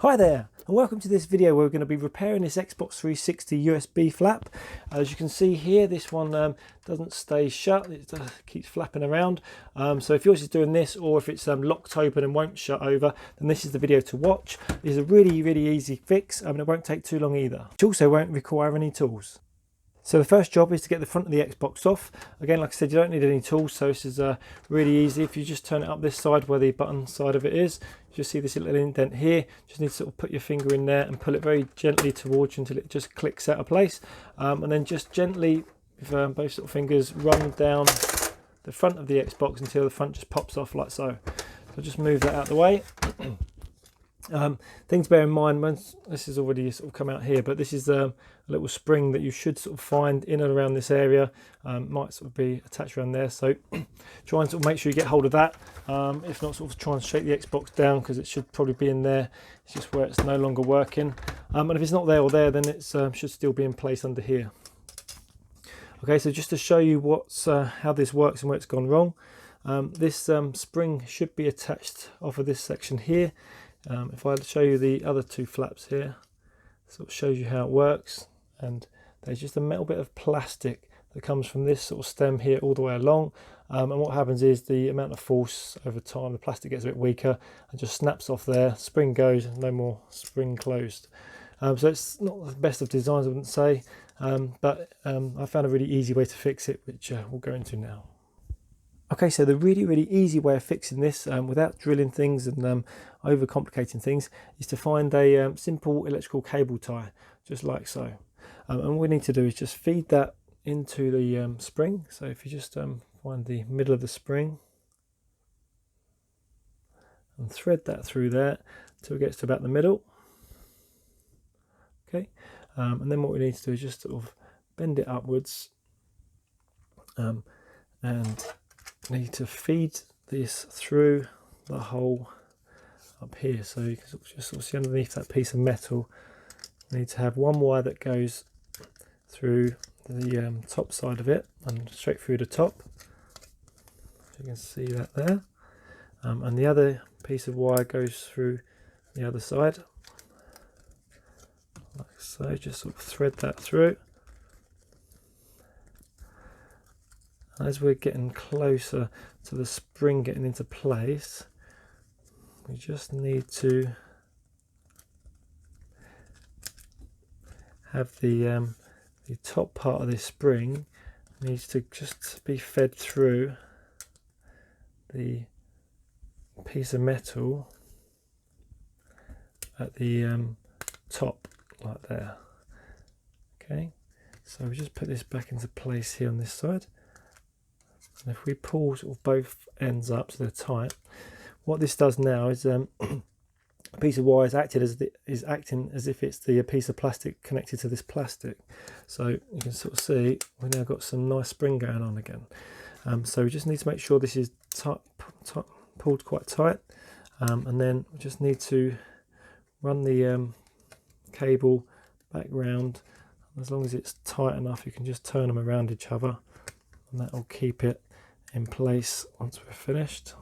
Hi there, and welcome to this video where we're going to be repairing this Xbox 360 USB flap. As you can see here, this one doesn't stay shut, it keeps flapping around. So if yours is doing this, or if it's locked open and won't shut over, then this is the video to watch. It's a really easy fix, and it won't take too long either. It also won't require any tools. So the first job is to get the front of the Xbox off. Again, like I said, you don't need any tools, so this is really easy. If you just turn it up this side where the button side of it is, you just see this little indent here. Just need to sort of put your finger in there and pull it very gently towards you until it just clicks out of place. And then just gently, with both sort of fingers, run down the front of the Xbox until the front just pops off like so. So just move that out of the way. Things to bear in mind, this has already sort of come out here, but this is a little spring that you should sort of find in and around this area. Might sort of be attached around there, so try and sort of make sure you get hold of that. If not, sort of try and shake the Xbox down, because it should probably be in there. It's just where it's no longer working, and if it's not there or there, then it should still be in place under here. Okay, so just to show you how this works and where it's gone wrong, this spring should be attached off of this section here. If I show you the other two flaps here, sort of shows you how it works, and there's just a metal bit of plastic that comes from this sort of stem here all the way along, and what happens is the amount of force over time, the plastic gets a bit weaker and just snaps off there, spring goes, no more spring closed. So it's not the best of designs, I wouldn't say, but I found a really easy way to fix it, which we'll go into now. Okay, so the really easy way of fixing this without drilling things and overcomplicating things is to find a simple electrical cable tie, just like so. And what we need to do is just feed that into the spring. So if you just find the middle of the spring and thread that through there till it gets to about the middle. Okay, and then what we need to do is just sort of bend it upwards and need to feed this through the hole up here. So you can just sort of see underneath that piece of metal, you need to have one wire that goes through the top side of it and straight through the top. So you can see that there. And the other piece of wire goes through the other side. Like so, just sort of thread that through. As we're getting closer to the spring getting into place, we just need to have the top part of this spring needs to just be fed through the piece of metal at the top, like there. Okay, so we just put this back into place here on this side. And if we pull sort of both ends up so they're tight, what this does now is a piece of wire is acting as if it's the piece of plastic connected to this plastic. So you can sort of see we've now got some nice spring going on again. So we just need to make sure this is pulled quite tight, and then we just need to run the cable back round. As long as it's tight enough, you can just turn them around each other, and that will keep it in place once we're finished.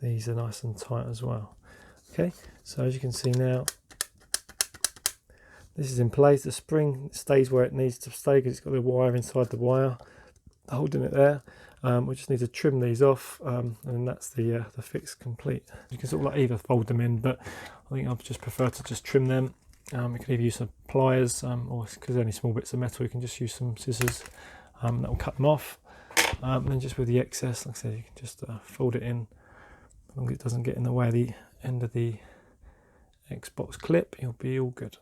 These are nice and tight as well. Okay, so as you can see now, this is in place. The spring stays where it needs to stay because it's got the wire inside the wire holding it there. We just need to trim these off, and then that's the fix complete. You can sort of like either fold them in, but I think I'd just prefer to just trim them. You can either use some pliers, or because they're only small bits of metal, you can just use some scissors. That will cut them off. And then just with the excess, like I said, you can just fold it in. As long as it doesn't get in the way of the end of the Xbox clip, you'll be all good.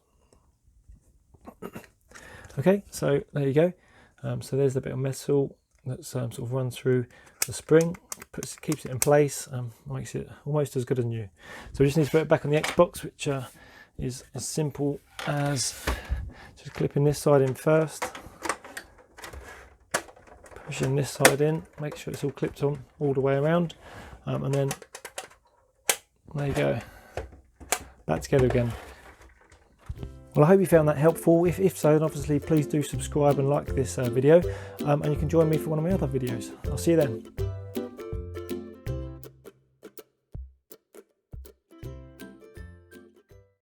Okay, so there you go. So there's the bit of metal that's sort of run through the spring, keeps it in place, makes it almost as good as new. So we just need to put it back on the Xbox, which is as simple as just clipping this side in first, pushing this side in, make sure it's all clipped on all the way around, and then there you go, back together again. Well, I hope you found that helpful. If so, then obviously please do subscribe and like this video, and you can join me for one of my other videos. I'll see you then.